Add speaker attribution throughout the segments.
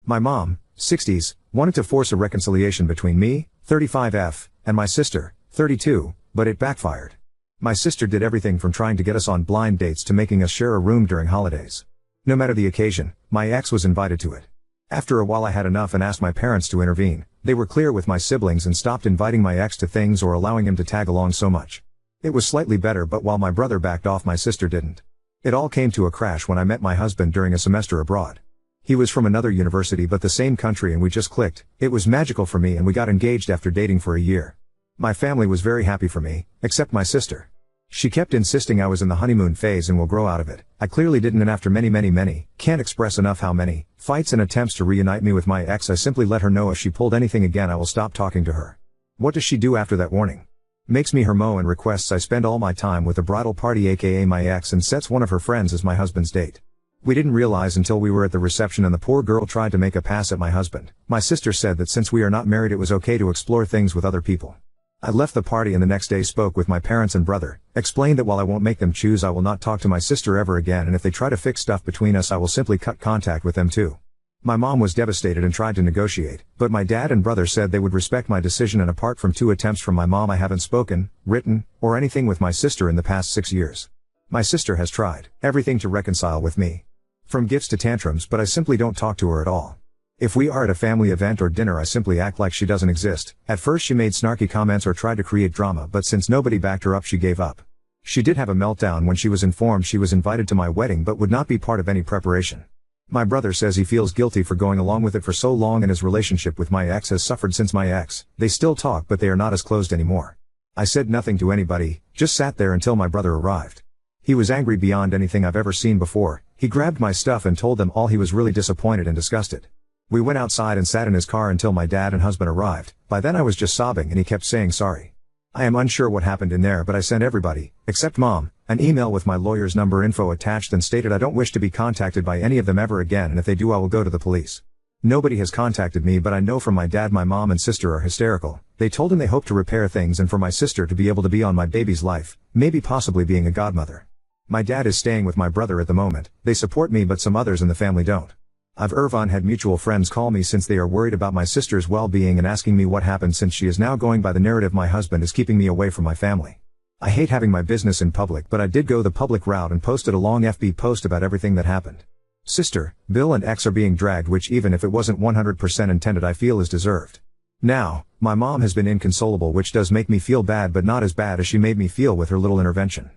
Speaker 1: My mom, 60s, wanted to force a reconciliation between me, 35F, and my sister, 32, but it backfired. My sister did everything from trying to get us on blind dates to making us share a room during holidays. No matter the occasion, my ex was invited to it. After a while I had enough and asked my parents to intervene. They were clear with my siblings and stopped inviting my ex to things or allowing him to tag along so much. It was slightly better, but while my brother backed off, my sister didn't. It all came to a crash when I met my husband during a semester abroad. He was from another university but the same country and we just clicked. It was magical for me and we got engaged after dating for a year. My family was very happy for me, except my sister. She kept insisting I was in the honeymoon phase and will grow out of it. I clearly didn't, and after many, can't express enough how many, fights and attempts to reunite me with my ex, I simply let her know if she pulled anything again I will stop talking to her. What does she do after that warning? Makes me her mo and requests I spend all my time with the bridal party aka my ex, and sets one of her friends as my husband's date. We didn't realize until we were at the reception and the poor girl tried to make a pass at my husband. My sister said that since we are not married it was okay to explore things with other people. I left the party and the next day spoke with my parents and brother, explained that while I won't make them choose I will not talk to my sister ever again, and if they try to fix stuff between us I will simply cut contact with them too. My mom was devastated and tried to negotiate, but my dad and brother said they would respect my decision, and apart from 2 attempts from my mom I haven't spoken, written, or anything with my sister in the past 6 years. My sister has tried everything to reconcile with me. From gifts to tantrums, but I simply don't talk to her at all. If we are at a family event or dinner I simply act like she doesn't exist. At first she made snarky comments or tried to create drama, but since nobody backed her up she gave up. She did have a meltdown when she was informed she was invited to my wedding but would not be part of any preparation. My brother says he feels guilty for going along with it for so long, and his relationship with my ex has suffered since my ex. They still talk but they are not as closed anymore. I said nothing to anybody, just sat there until my brother arrived. He was angry beyond anything I've ever seen before. He grabbed my stuff and told them all he was really disappointed and disgusted. We went outside and sat in his car until my dad and husband arrived. By then I was just sobbing and he kept saying sorry. I am unsure what happened in there, but I sent everybody, except mom, an email with my lawyer's number info attached and stated I don't wish to be contacted by any of them ever again, and if they do I will go to the police. Nobody has contacted me, but I know from my dad my mom and sister are hysterical. They told him they hope to repair things and for my sister to be able to be on my baby's life, maybe possibly being a godmother. My dad is staying with my brother at the moment. They support me but some others in the family don't. I've had mutual friends call me since they are worried about my sister's well-being and asking me what happened, since she is now going by the narrative my husband is keeping me away from my family. I hate having my business in public, but I did go the public route and posted a long FB post about everything that happened. Sister, Bill and ex are being dragged, which even if it wasn't 100% intended I feel is deserved. Now, my mom has been inconsolable, which does make me feel bad, but not as bad as she made me feel with her little intervention.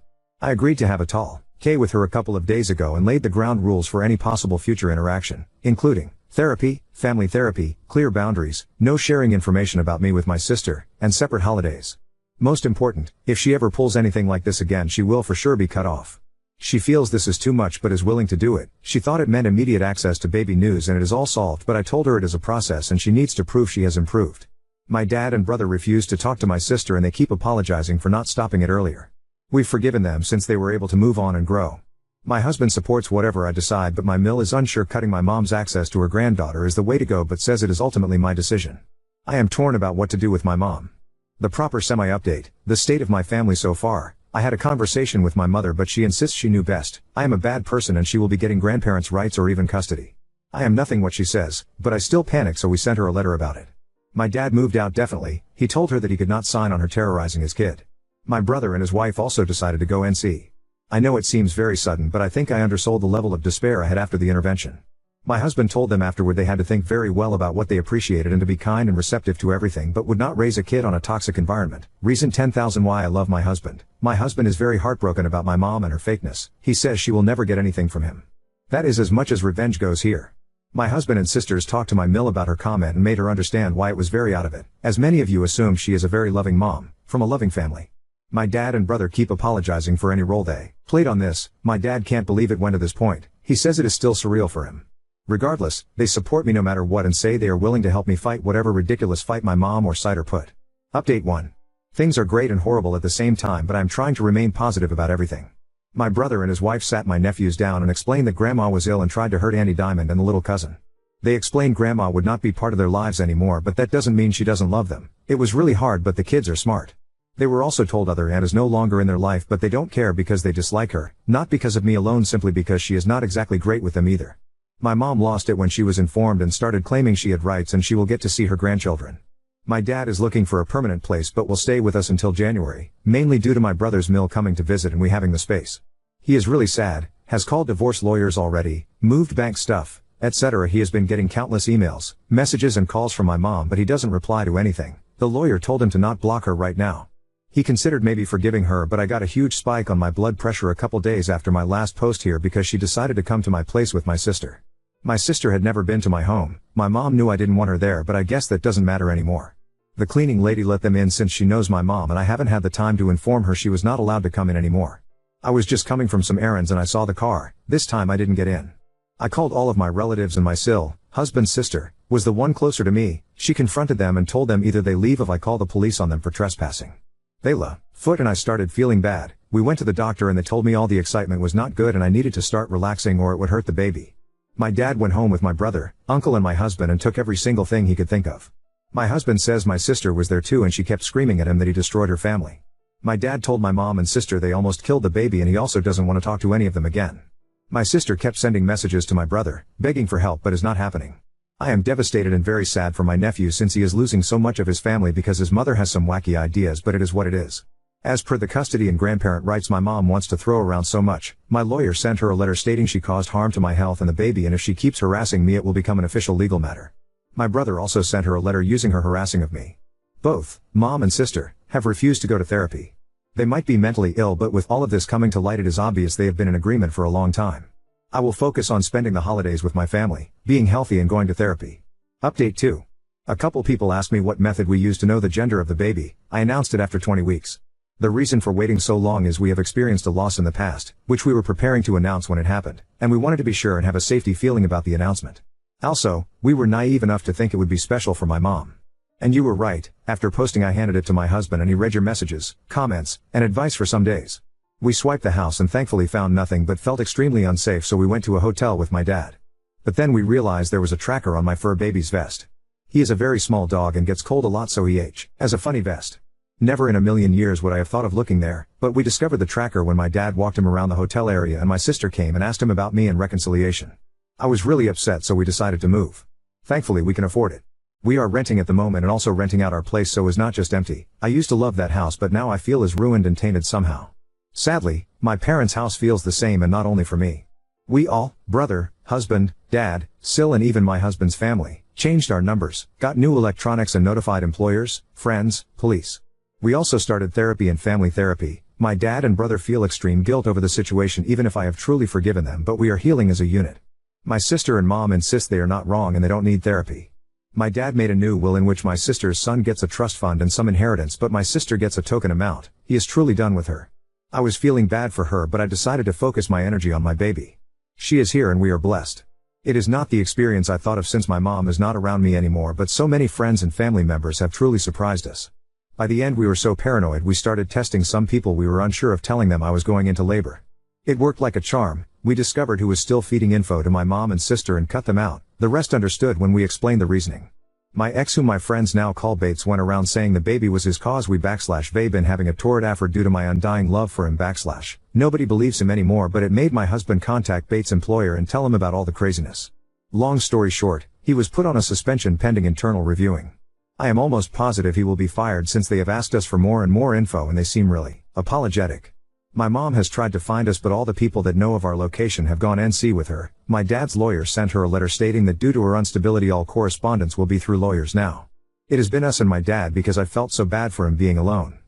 Speaker 1: I agreed to have a talk with her a couple of days ago and laid the ground rules for any possible future interaction, including therapy, family therapy, clear boundaries, no sharing information about me with my sister, and separate holidays. Most important, if she ever pulls anything like this again she will for sure be cut off. She feels this is too much but is willing to do it. She thought it meant immediate access to baby news and it is all solved, but I told her it is a process and she needs to prove she has improved. My dad and brother refused to talk to my sister and they keep apologizing for not stopping it earlier. We've forgiven them since they were able to move on and grow. My husband supports whatever I decide, but my mill is unsure cutting my mom's access to her granddaughter is the way to go, but says it is ultimately my decision. I am torn about what to do with my mom. The proper semi-update, the state of my family so far. I had a conversation with my mother but she insists she knew best. I am a bad person and she will be getting grandparents' rights or even custody. I am nothing what she says, but I still panic, so we sent her a letter about it. My dad moved out definitely. He told her that he could not sign on her terrorizing his kid. My brother and his wife also decided to go NC. I know it seems very sudden, but I think I undersold the level of despair I had after the intervention. My husband told them afterward they had to think very well about what they appreciated and to be kind and receptive to everything, but would not raise a kid on a toxic environment. Reason 10,000 why I love my husband. My husband is very heartbroken about my mom and her fakeness. He says she will never get anything from him. That is as much as revenge goes here. My husband and sisters talked to my mill about her comment and made her understand why it was very out of it. As many of you assume, she is a very loving mom, from a loving family. My dad and brother keep apologizing for any role they played on this. My dad can't believe it went to this point. He says it is still surreal for him. Regardless, they support me no matter what and say they are willing to help me fight whatever ridiculous fight my mom or Cider put. Update 1. Things are great and horrible at the same time, but I'm trying to remain positive about everything. My brother and his wife sat my nephews down and explained that grandma was ill and tried to hurt Annie Diamond and the little cousin. They explained grandma would not be part of their lives anymore, but that doesn't mean she doesn't love them. It was really hard, but the kids are smart. They were also told other aunt is no longer in their life, but they don't care because they dislike her, not because of me alone, simply because she is not exactly great with them either. My mom lost it when she was informed and started claiming she had rights and she will get to see her grandchildren. My dad is looking for a permanent place but will stay with us until January, mainly due to my brother's mill coming to visit and we having the space. He is really sad, has called divorce lawyers already, moved bank stuff, etc. He has been getting countless emails, messages and calls from my mom but he doesn't reply to anything. The lawyer told him to not block her right now. He considered maybe forgiving her but I got a huge spike on my blood pressure a couple days after my last post here because she decided to come to my place with my sister. My sister had never been to my home. My mom knew I didn't want her there but I guess that doesn't matter anymore. The cleaning lady let them in since she knows my mom and I haven't had the time to inform her she was not allowed to come in anymore. I was just coming from some errands and I saw the car. This time I didn't get in. I called all of my relatives and my husband's sister, was the one closer to me. She confronted them and told them either they leave if I call the police on them for trespassing. They foot and I started feeling bad. We went to the doctor and they told me all the excitement was not good and I needed to start relaxing or it would hurt the baby. My dad went home with my brother, uncle and my husband and took every single thing he could think of. My husband says my sister was there too and she kept screaming at him that he destroyed her family. My dad told my mom and sister they almost killed the baby and he also doesn't want to talk to any of them again. My sister kept sending messages to my brother, begging for help but is not happening. I am devastated and very sad for my nephew since he is losing so much of his family because his mother has some wacky ideas but it is what it is. As per the custody and grandparent rights my mom wants to throw around so much, my lawyer sent her a letter stating she caused harm to my health and the baby and if she keeps harassing me it will become an official legal matter. My brother also sent her a letter using her harassing of me. Both, mom and sister, have refused to go to therapy. They might be mentally ill but with all of this coming to light it is obvious they have been in agreement for a long time. I will focus on spending the holidays with my family, being healthy and going to therapy. Update 2. A couple people asked me what method we use to know the gender of the baby. I announced it after 20 weeks. The reason for waiting so long is we have experienced a loss in the past, which we were preparing to announce when it happened, and we wanted to be sure and have a safety feeling about the announcement. Also, we were naive enough to think it would be special for my mom. And you were right. After posting I handed it to my husband and he read your messages, comments, and advice for some days. We swiped the house and thankfully found nothing but felt extremely unsafe so we went to a hotel with my dad. But then we realized there was a tracker on my fur baby's vest. He is a very small dog and gets cold a lot so he has a funny vest. Never in a million years would I have thought of looking there, but we discovered the tracker when my dad walked him around the hotel area and my sister came and asked him about me and reconciliation. I was really upset so we decided to move. Thankfully we can afford it. We are renting at the moment and also renting out our place so it's not just empty. I used to love that house but now I feel is ruined and tainted somehow. Sadly, my parents' house feels the same and not only for me. We all, brother, husband, dad, Sil and even my husband's family, changed our numbers, got new electronics and notified employers, friends, police. We also started therapy and family therapy. My dad and brother feel extreme guilt over the situation even if I have truly forgiven them but we are healing as a unit. My sister and mom insist they are not wrong and they don't need therapy. My dad made a new will in which my sister's son gets a trust fund and some inheritance but my sister gets a token amount. He is truly done with her. I was feeling bad for her but I decided to focus my energy on my baby. She is here and we are blessed. It is not the experience I thought of since my mom is not around me anymore but so many friends and family members have truly surprised us. By the end we were so paranoid we started testing some people we were unsure of telling them I was going into labor. It worked like a charm. We discovered who was still feeding info to my mom and sister and cut them out. The rest understood when we explained the reasoning. My ex whom my friends now call Bates went around saying the baby was his cause they been having a torrid affair due to my undying love for him / Nobody believes him anymore but it made my husband contact Bates' employer and tell him about all the craziness. Long story short, he was put on a suspension pending internal reviewing. I am almost positive he will be fired since they have asked us for more and more info and they seem really apologetic. My mom has tried to find us but all the people that know of our location have gone NC with her. My dad's lawyer sent her a letter stating that due to her instability all correspondence will be through lawyers now. It has been us and my dad because I felt so bad for him being alone.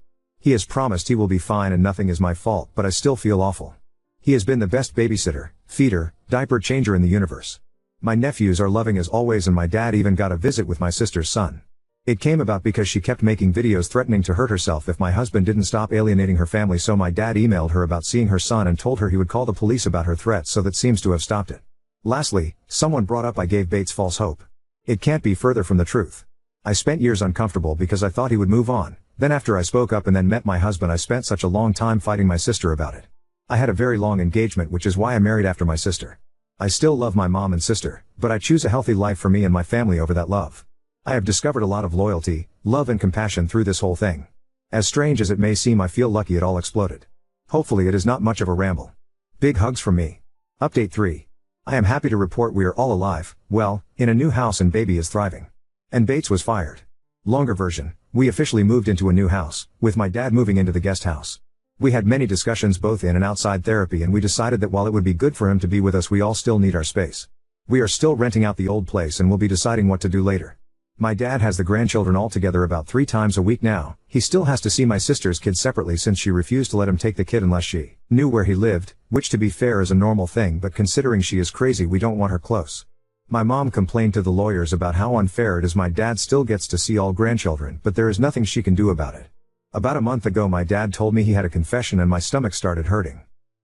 Speaker 1: He has promised he will be fine and nothing is my fault but I still feel awful. He has been the best babysitter, feeder, diaper changer in the universe. My nephews are loving as always and my dad even got a visit with my sister's son. It came about because she kept making videos threatening to hurt herself if my husband didn't stop alienating her family so my dad emailed her about seeing her son and told her he would call the police about her threats so that seems to have stopped it. Lastly, someone brought up I gave Bates false hope. It can't be further from the truth. I spent years uncomfortable because I thought he would move on. Then after I spoke up and then met my husband I spent such a long time fighting my sister about it. I had a very long engagement which is why I married after my sister. I still love my mom and sister, but I choose a healthy life for me and my family over that love. I have discovered a lot of loyalty, love and compassion through this whole thing. As strange as it may seem I feel lucky it all exploded. Hopefully it is not much of a ramble. Big hugs from me. Update 3. I am happy to report we are all alive, well, in a new house and baby is thriving. And Bates was fired. Longer version, we officially moved into a new house, with my dad moving into the guest house. We had many discussions both in and outside therapy and we decided that while it would be good for him to be with us we all still need our space. We are still renting out the old place and will be deciding what to do later. My dad has the grandchildren all together about 3 times a week now. He still has to see my sister's kids separately since she refused to let him take the kid unless she knew where he lived, which to be fair is a normal thing, but considering she is crazy we don't want her close. My mom complained to the lawyers about how unfair it is my dad still gets to see all grandchildren, but there is nothing she can do about it. About a month ago my dad told me he had a confession and my stomach started hurting.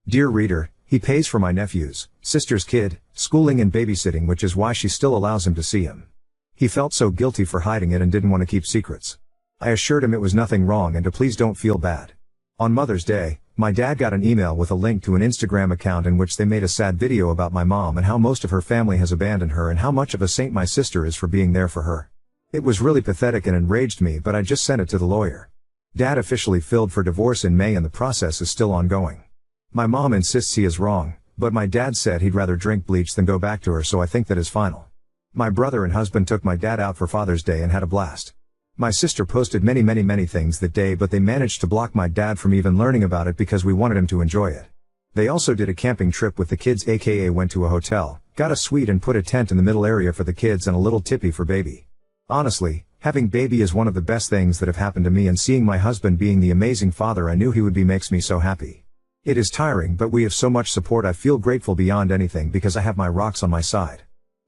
Speaker 1: Dear reader, he pays for my nephew's sister's kid, schooling and babysitting, which is why she still allows him to see him. He felt so guilty for hiding it and didn't want to keep secrets. I assured him it was nothing wrong and to please don't feel bad. On Mother's Day, my dad got an email with a link to an Instagram account in which they made a sad video about my mom and how most of her family has abandoned her and how much of a saint my sister is for being there for her. It was really pathetic and enraged me, but I just sent it to the lawyer. Dad officially filed for divorce in May and the process is still ongoing. My mom insists he is wrong, but my dad said he'd rather drink bleach than go back to her, so I think that is final. My brother and husband took my dad out for Father's Day and had a blast. My sister posted many things that day, but they managed to block my dad from even learning about it because we wanted him to enjoy it. They also did a camping trip with the kids, aka went to a hotel, got a suite and put a tent in the middle area for the kids and a little tippy for baby. Honestly, having baby is one of the best things that have happened to me, and seeing my husband being the amazing father I knew he would be makes me so happy. It is tiring, but we have so much support. I feel grateful beyond anything because I have my rocks on my side.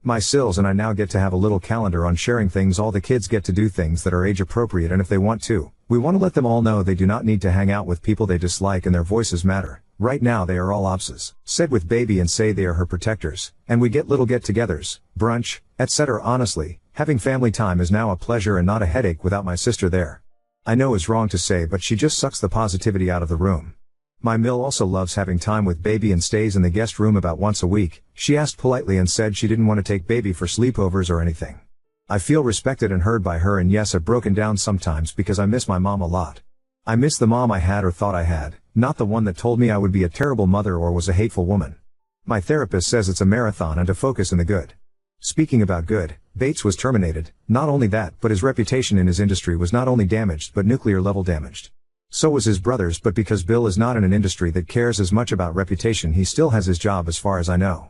Speaker 1: My Sills and I now get to have a little calendar on sharing things. All the kids get to do things that are age appropriate, and if they want to, we want to let them all know they do not need to hang out with people they dislike and their voices matter. Right now they are all opposites, said with baby, and say they are her protectors, and we get little get-togethers, brunch, etc. Honestly, having family time is now a pleasure and not a headache without my sister there. I know it's wrong to say, but she just sucks the positivity out of the room. My Mill also loves having time with baby and stays in the guest room about once a week. She asked politely and said she didn't want to take baby for sleepovers or anything. I feel respected and heard by her, and yes, I've broken down sometimes because I miss my mom a lot. I miss the mom I had or thought I had, not the one that told me I would be a terrible mother or was a hateful woman. My therapist says it's a marathon and to focus in the good. Speaking about good, Bates was terminated. Not only that, but his reputation in his industry was not only damaged but nuclear level damaged. So was his brother's, but because Bill is not in an industry that cares as much about reputation, he still has his job as far as I know.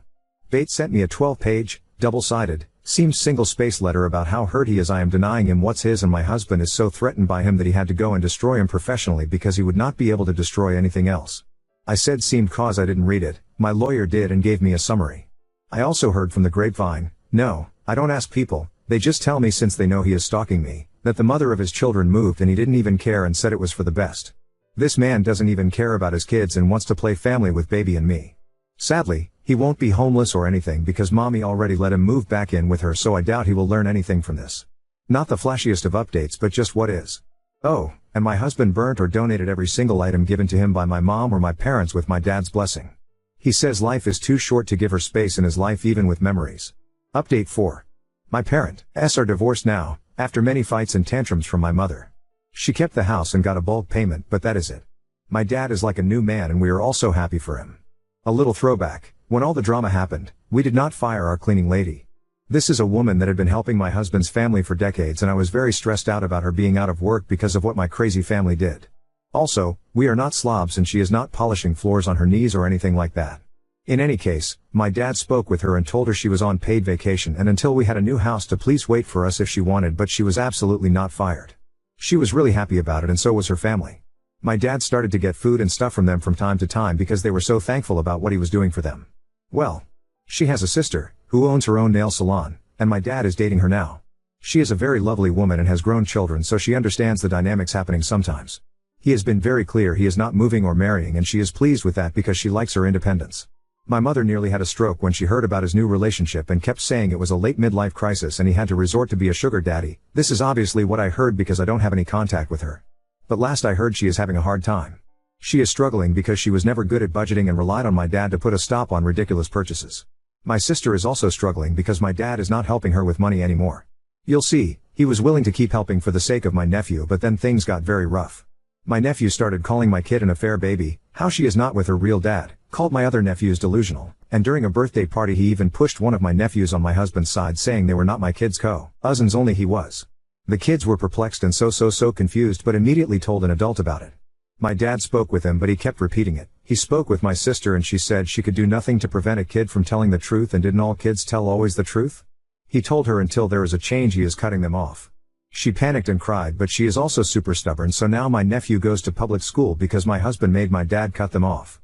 Speaker 1: Bates sent me a 12-page, double-sided, seems single-space letter about how hurt he is I am denying him what's his, and my husband is so threatened by him that he had to go and destroy him professionally because he would not be able to destroy anything else. I said seemed cause I didn't read it, my lawyer did and gave me a summary. I also heard from the grapevine, no, I don't ask people, they just tell me since they know he is stalking me, that the mother of his children moved and he didn't even care and said it was for the best. This man doesn't even care about his kids and wants to play family with baby and me. Sadly, he won't be homeless or anything because mommy already let him move back in with her, so I doubt he will learn anything from this. Not the flashiest of updates, but just what is. Oh, and my husband burnt or donated every single item given to him by my mom or my parents with my dad's blessing. He says life is too short to give her space in his life even with memories. Update 4. My parents are divorced now, after many fights and tantrums from my mother. She kept the house and got a bulk payment, but that is it. My dad is like a new man and we are all so happy for him. A little throwback, when all the drama happened, we did not fire our cleaning lady. This is a woman that had been helping my husband's family for decades, and I was very stressed out about her being out of work because of what my crazy family did. Also, we are not slobs and she is not polishing floors on her knees or anything like that. In any case, my dad spoke with her and told her she was on paid vacation and until we had a new house to please wait for us if she wanted, but she was absolutely not fired. She was really happy about it and so was her family. My dad started to get food and stuff from them from time to time because they were so thankful about what he was doing for them. Well, she has a sister, who owns her own nail salon, and my dad is dating her now. She is a very lovely woman and has grown children, so she understands the dynamics happening sometimes. He has been very clear he is not moving or marrying, and she is pleased with that because she likes her independence. My mother nearly had a stroke when she heard about his new relationship and kept saying it was a late midlife crisis and he had to resort to be a sugar daddy. This is obviously what I heard because I don't have any contact with her. But last I heard she is having a hard time. She is struggling because she was never good at budgeting and relied on my dad to put a stop on ridiculous purchases. My sister is also struggling because my dad is not helping her with money anymore. You'll see, he was willing to keep helping for the sake of my nephew, but then things got very rough. My nephew started calling my kid an affair baby, how she is not with her real dad, Called my other nephews delusional, and during a birthday party he even pushed one of my nephews on my husband's side saying they were not my kids' cousins, only he was. The kids were perplexed and so confused, but immediately told an adult about it. My dad spoke with him, but he kept repeating it. He spoke with my sister and she said she could do nothing to prevent a kid from telling the truth, and didn't all kids tell always the truth? He told her until there is a change he is cutting them off. She panicked and cried, but she is also super stubborn, so now my nephew goes to public school because my husband made my dad cut them off.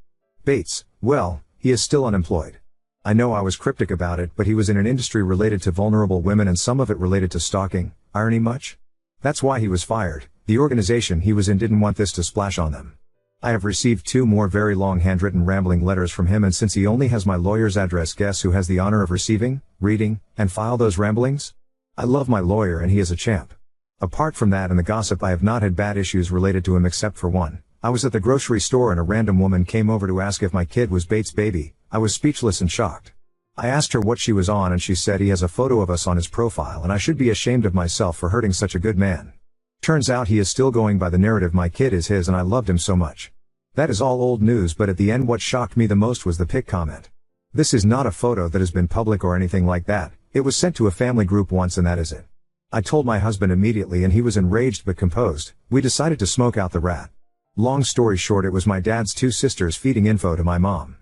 Speaker 1: Bates, well, he is still unemployed. I know I was cryptic about it, but he was in an industry related to vulnerable women and some of it related to stalking. Irony much? That's why he was fired. The organization he was in didn't want this to splash on them. I have received 2 more very long handwritten rambling letters from him, and since he only has my lawyer's address, guess who has the honor of receiving, reading, and file those ramblings? I love my lawyer and he is a champ. Apart from that and the gossip, I have not had bad issues related to him except for one. I was at the grocery store and a random woman came over to ask if my kid was Bates' baby. I was speechless and shocked. I asked her what she was on and she said he has a photo of us on his profile and I should be ashamed of myself for hurting such a good man. Turns out he is still going by the narrative my kid is his and I loved him so much. That is all old news, but at the end what shocked me the most was the pic comment. This is not a photo that has been public or anything like that. It was sent to a family group once and that is it. I told my husband immediately and he was enraged but composed. We decided to smoke out the rat. Long story short, it was my dad's 2 sisters feeding info to my mom.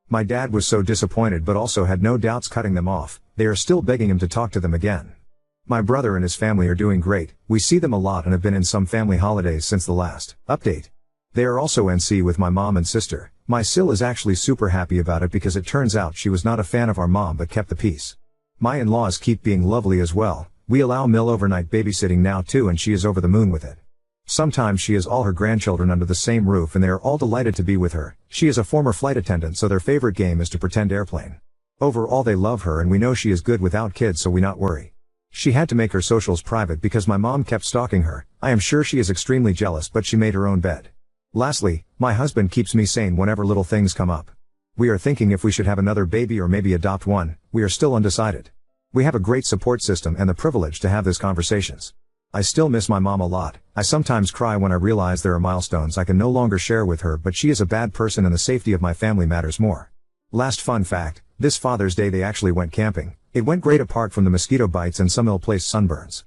Speaker 1: My dad was so disappointed but also had no doubts cutting them off. They are still begging him to talk to them again. My brother and his family are doing great. We see them a lot and have been in some family holidays since the last update. They are also NC with my mom and sister. My Sil is actually super happy about it because it turns out she was not a fan of our mom but kept the peace. My in-laws keep being lovely as well. We allow Mill overnight babysitting now too and she is over the moon with it. Sometimes she has all her grandchildren under the same roof and they are all delighted to be with her. She is a former flight attendant, so their favorite game is to pretend airplane. Overall they love her and we know she is good without kids, so we not worry. She had to make her socials private because my mom kept stalking her. I am sure she is extremely jealous, but she made her own bed. Lastly, my husband keeps me sane whenever little things come up. We are thinking if we should have another baby or maybe adopt one. We are still undecided. We have a great support system and the privilege to have these conversations. I still miss my mom a lot. I sometimes cry when I realize there are milestones I can no longer share with her, but she is a bad person and the safety of my family matters more. Last fun fact, this Father's Day they actually went camping. It went great apart from the mosquito bites and some ill-placed sunburns.